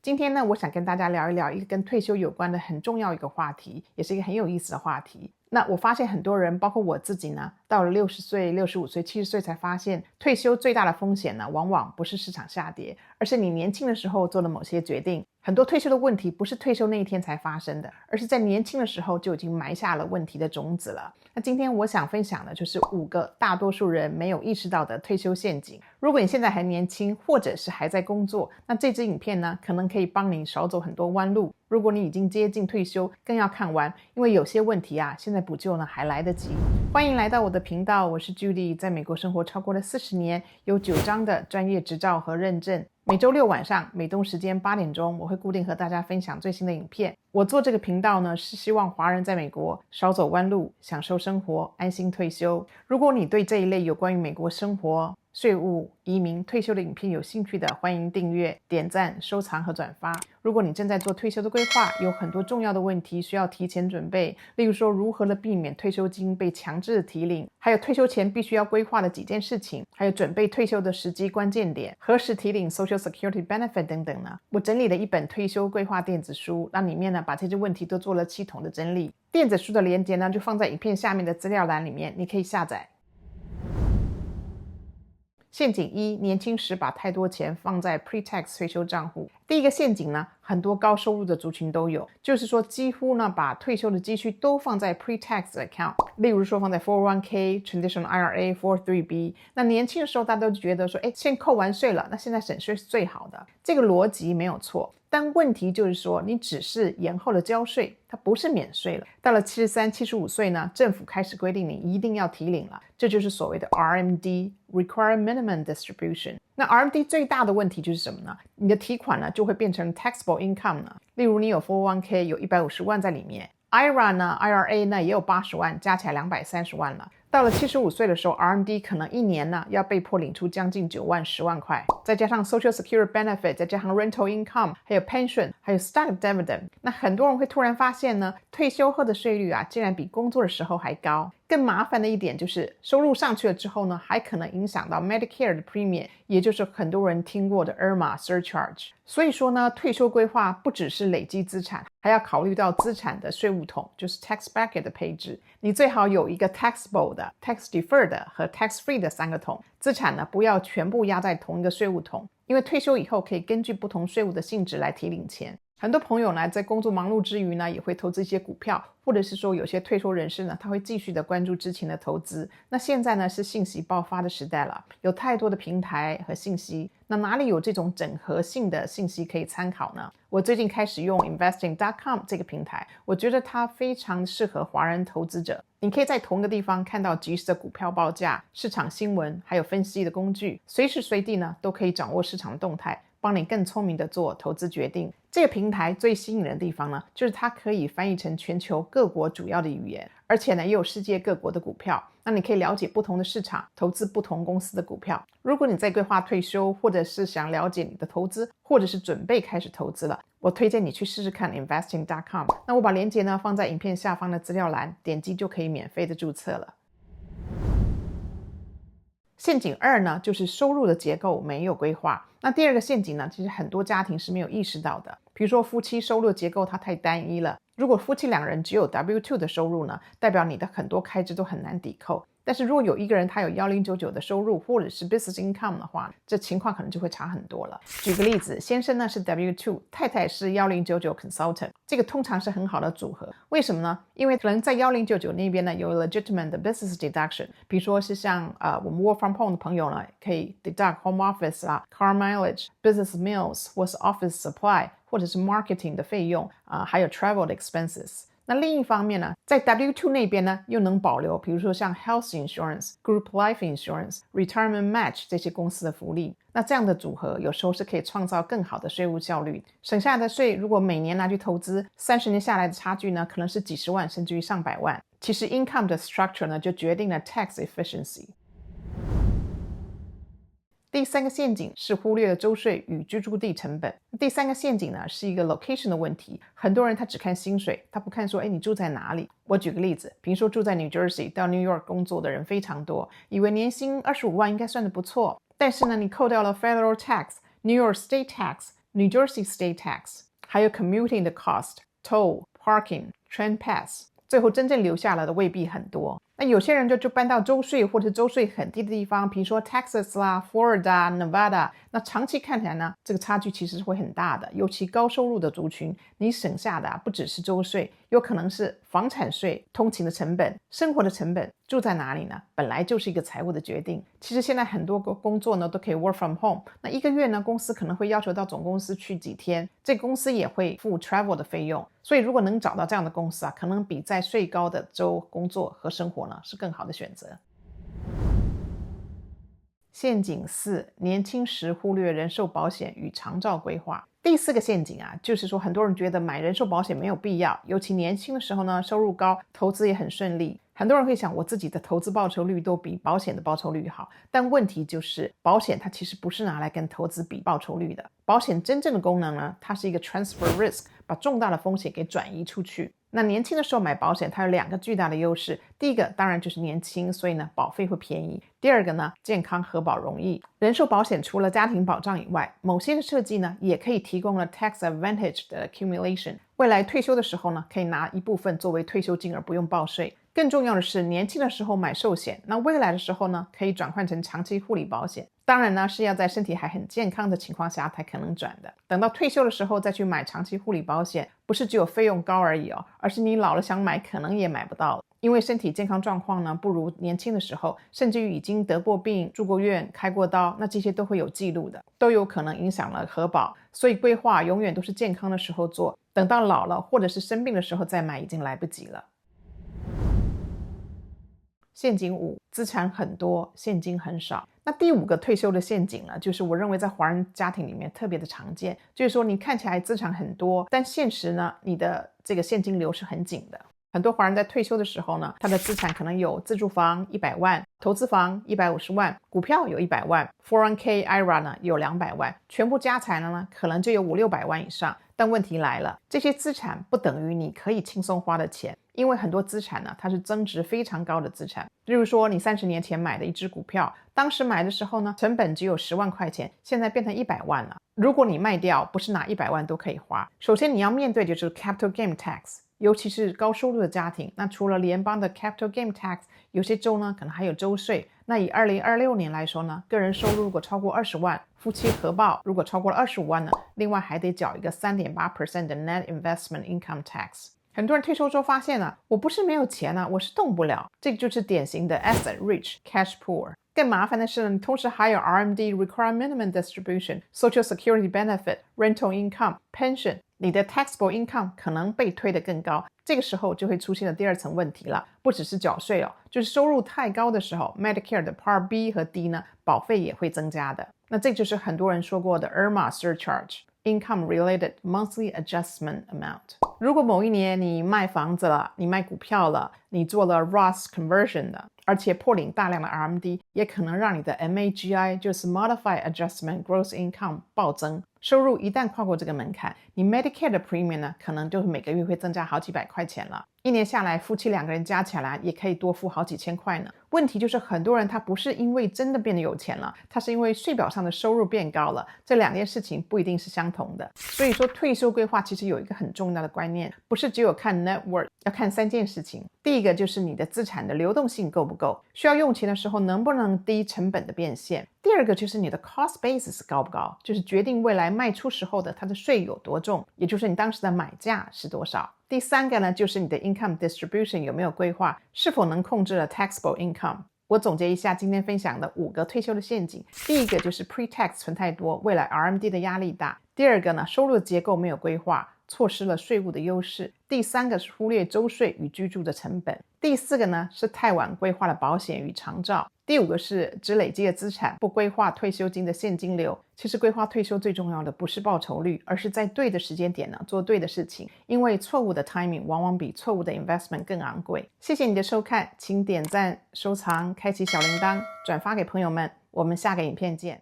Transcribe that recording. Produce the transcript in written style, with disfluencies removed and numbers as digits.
今天呢，我想跟大家聊一聊一个跟退休有关的很重要一个话题，也是一个很有意思的话题。那我发现很多人，包括我自己呢，到了60岁、65岁、70岁才发现，退休最大的风险呢，往往不是市场下跌，而是你年轻的时候做了某些决定。很多退休的问题不是退休那一天才发生的，而是在年轻的时候就已经埋下了问题的种子了。那今天我想分享的就是5个大多数人没有意识到的退休陷阱。如果你现在还年轻，或者是还在工作，那这支影片呢，可能可以帮你少走很多弯路。如果你已经接近退休，更要看完，因为有些问题啊，现在补救呢还来得及。欢迎来到我的频道，我是 Judy， 在美国生活超过了40年，有9张的专业执照和认证。每周六晚上美东时间8点钟，我会固定和大家分享最新的影片。我做这个频道呢，是希望华人在美国少走弯路，享受生活，安心退休。如果你对这一类有关于美国生活、税务、移民、退休的影片有兴趣的，欢迎订阅、点赞、收藏和转发。如果你正在做退休的规划，有很多重要的问题需要提前准备，例如说如何的避免退休金被强制提领，还有退休前必须要规划的几件事情，还有准备退休的时机关键点，何时提领 Social Security Benefit 等等呢，我整理了一本退休规划电子书，那里面呢把这些问题都做了系统的整理。电子书的连结呢就放在影片下面的资料栏里面，你可以下载。陷阱1，年轻时把太多钱放在 pre-tax 退休账户。第一个陷阱呢，很多高收入的族群都有，就是说几乎呢把退休的积蓄都放在 pre-tax account， 例如说放在 401k、traditional IRA、403b。那年轻的时候大家都觉得说，先扣完税了，那现在省税是最好的，这个逻辑没有错。但问题就是说，你只是延后了交税，它不是免税了。到了73、75岁呢，政府开始规定你一定要提领了，这就是所谓的 RMD，Required Minimum Distribution。那 RMD 最大的问题就是什么呢？你的提款呢就会变成 taxable income 呢。例如你有 401k 有150万在里面， IRA 呢 IRA 呢也有80万，加起来230万了。到了75岁的时候， RMD 可能一年呢要被迫领出将近9万、10万块，再加上 Social Security Benefit， 再加上 Rental Income， 还有 Pension， 还有 Stock Dividend。 那很多人会突然发现呢，退休后的税率啊竟然比工作的时候还高。更麻烦的一点就是收入上去了之后呢，还可能影响到 Medicare 的 Premium， 也就是很多人听过的 IRMA Surcharge。 所以说呢，退休规划不只是累积资产，还要考虑到资产的税务桶，就是 tax bracket 的配置。你最好有一个 taxable 的、tax deferred 和 tax free 的3个桶，资产呢不要全部压在同一个税务桶，因为退休以后可以根据不同税务的性质来提领钱。很多朋友呢在工作忙碌之余呢，也会投资一些股票，或者是说有些退休人士呢，他会继续的关注之前的投资。那现在呢是信息爆发的时代了，有太多的平台和信息，那哪里有这种整合性的信息可以参考呢？我最近开始用 investing.com 这个平台，我觉得它非常适合华人投资者。你可以在同一个地方看到即时的股票报价、市场新闻，还有分析的工具，随时随地呢都可以掌握市场的动态，帮你更聪明的做投资决定。这个平台最吸引人的地方呢，就是它可以翻译成全球各国主要的语言，而且呢也有世界各国的股票，那你可以了解不同的市场，投资不同公司的股票。如果你在规划退休，或者是想了解你的投资，或者是准备开始投资了，我推荐你去试试看 investing.com。 那我把链接呢放在影片下方的资料栏，点击就可以免费的注册了。陷阱2呢，就是收入的结构没有规划。那第二个陷阱呢，其实很多家庭是没有意识到的。比如说夫妻收入的结构它太单一了，如果夫妻2人只有 W2 的收入呢，代表你的很多开支都很难抵扣。但是如果有一个人他有1099的收入，或者是 business income 的话，这情况可能就会差很多了。举个例子，先生呢是 W2， 太太是1099 consultant， 这个通常是很好的组合。为什么呢？因为可能在1099那边呢有 legitimate 的 business deduction， 比如说是像我们 work from home 的朋友呢，可以 deduct home office 啦、car mileage、business meals 或是 office supply， 或者是 marketing 的费用还有 travel 的 expenses。那另一方面呢，在 W2 那边呢，又能保留比如说像 health insurance、group life insurance、retirement match 这些公司的福利。那这样的组合有时候是可以创造更好的税务效率，省下的税如果每年拿去投资，30年下来的差距呢，可能是几十万甚至于上百万。其实 income 的 structure 呢，就决定了 tax efficiency。第3个陷阱是忽略了州税与居住地成本。第3个陷阱呢是一个 location 的问题，很多人他只看薪水，他不看说你住在哪里。我举个例子，比如说住在 New Jersey 到 New York 工作的人非常多，以为年薪25万应该算得不错，但是呢你扣掉了 federal tax、New York State tax New Jersey State Tax， 还有 commuting 的 cost、toll、parking、train pass， 最后真正留下来的未必很多。那有些人就搬到州税或者州税很低的地方，比如说 Texas 啦、Florida、Nevada， 那长期看起来呢，这个差距其实是会很大的。尤其高收入的族群，你省下的不只是州税，有可能是房产税、通勤的成本、生活的成本。住在哪里呢？本来就是一个财务的决定。其实现在很多个工作呢都可以 work from home， 那一个月呢，公司可能会要求到总公司去几天，这个公司也会付 travel 的费用。所以如果能找到这样的公司可能比在税高的州工作和生活呢是更好的选择。陷阱4，年轻时忽略人寿保险与长照规划。第4个陷阱就是说很多人觉得买人寿保险没有必要，尤其年轻的时候呢，收入高，投资也很顺利。很多人会想，我自己的投资报酬率都比保险的报酬率好，但问题就是保险它其实不是拿来跟投资比报酬率的。保险真正的功能呢，它是一个 transfer risk， 把重大的风险给转移出去。那年轻的时候买保险，它有2个巨大的优势。第一个当然就是年轻，所以呢保费会便宜。第二个呢，健康核保容易。人寿保险除了家庭保障以外，某些的设计呢也可以提供了 tax advantage 的 accumulation， 未来退休的时候呢，可以拿一部分作为退休金而不用报税。更重要的是，年轻的时候买寿险，那未来的时候呢，可以转换成长期护理保险。当然呢，是要在身体还很健康的情况下才可能转的。等到退休的时候再去买长期护理保险，不是只有费用高而已而是你老了想买可能也买不到了。因为身体健康状况呢不如年轻的时候，甚至于已经得过病、住过院、开过刀，那这些都会有记录的，都有可能影响了核保。所以规划永远都是健康的时候做，等到老了或者是生病的时候再买已经来不及了。陷阱5，资产很多，现金很少。那第5个退休的陷阱呢，就是我认为在华人家庭里面特别的常见，就是说你看起来资产很多，但现实呢，你的这个现金流是很紧的。很多华人在退休的时候呢，他的资产可能有自住房100万，投资房150万，股票有100万， 401k IRA 呢有200万，全部加起来呢可能就有500-600万以上。但问题来了，这些资产不等于你可以轻松花的钱，因为很多资产呢，它是增值非常高的资产。例如说你30年前买的一只股票，当时买的时候呢，成本只有10万块钱，现在变成100万了。如果你卖掉，不是拿100万都可以花。首先你要面对就是 capital gain tax， 尤其是高收入的家庭，那除了联邦的 capital gain tax， 有些州呢可能还有州税。那以2026年来说呢，个人收入如果超过20万，夫妻合报如果超过了25万呢，另外还得缴一个 3.8% 的 net investment income tax。很多人退休之后发现我不是没有钱我是动不了。这个就是典型的 asset rich cash poor。更麻烦的是你同时还有 RMD required minimum distribution、 social security benefit、 rental income、 pension， 你的 taxable income 可能被推得更高。这个时候就会出现了第2层问题了，不只是缴税就是收入太高的时候， Medicare 的 Part B 和 D 呢，保费也会增加的。那这就是很多人说过的 IRMA surcharge， Income Related Monthly Adjustment Amount。 如果某一年你卖房子了，你卖股票了，你做了 Roth conversion 的，而且破领大量的 RMD， 也可能让你的 MAGI 就是 Modified Adjustment Gross Income 暴增。收入一旦跨过这个门槛，你 Medicare 的 premium 呢，可能就每个月会增加好几百块钱了。1年下来，夫妻2个人加起来也可以多付好几千块呢。问题就是很多人他不是因为真的变得有钱了，他是因为税表上的收入变高了，这2件事情不一定是相同的。所以说退休规划其实有一个很重要的观念，不是只有看 net worth， 要看3件事情。第一个就是你的资产的流动性够不够，需要用钱的时候能不能低成本的变现。第2个就是你的 cost basis 高不高，就是决定未来卖出时候的它的税有多重，也就是你当时的买价是多少。第3个呢，就是你的 income distribution 有没有规划，是否能控制了 taxable income。我总结一下今天分享的5个退休的陷阱。第一个就是 pre-tax 存太多，未来 RMD 的压力大。第2个呢，收入的结构没有规划，错失了税务的优势。第3个是忽略州税与居住的成本。第4个呢，是太晚规划了保险与长照。第5个是只累积的资产，不规划退休金的现金流。其实规划退休最重要的不是报酬率，而是在对的时间点呢做对的事情，因为错误的 timing 往往比错误的 investment 更昂贵。谢谢你的收看，请点赞、收藏、开启小铃铛、转发给朋友们，我们下个影片见。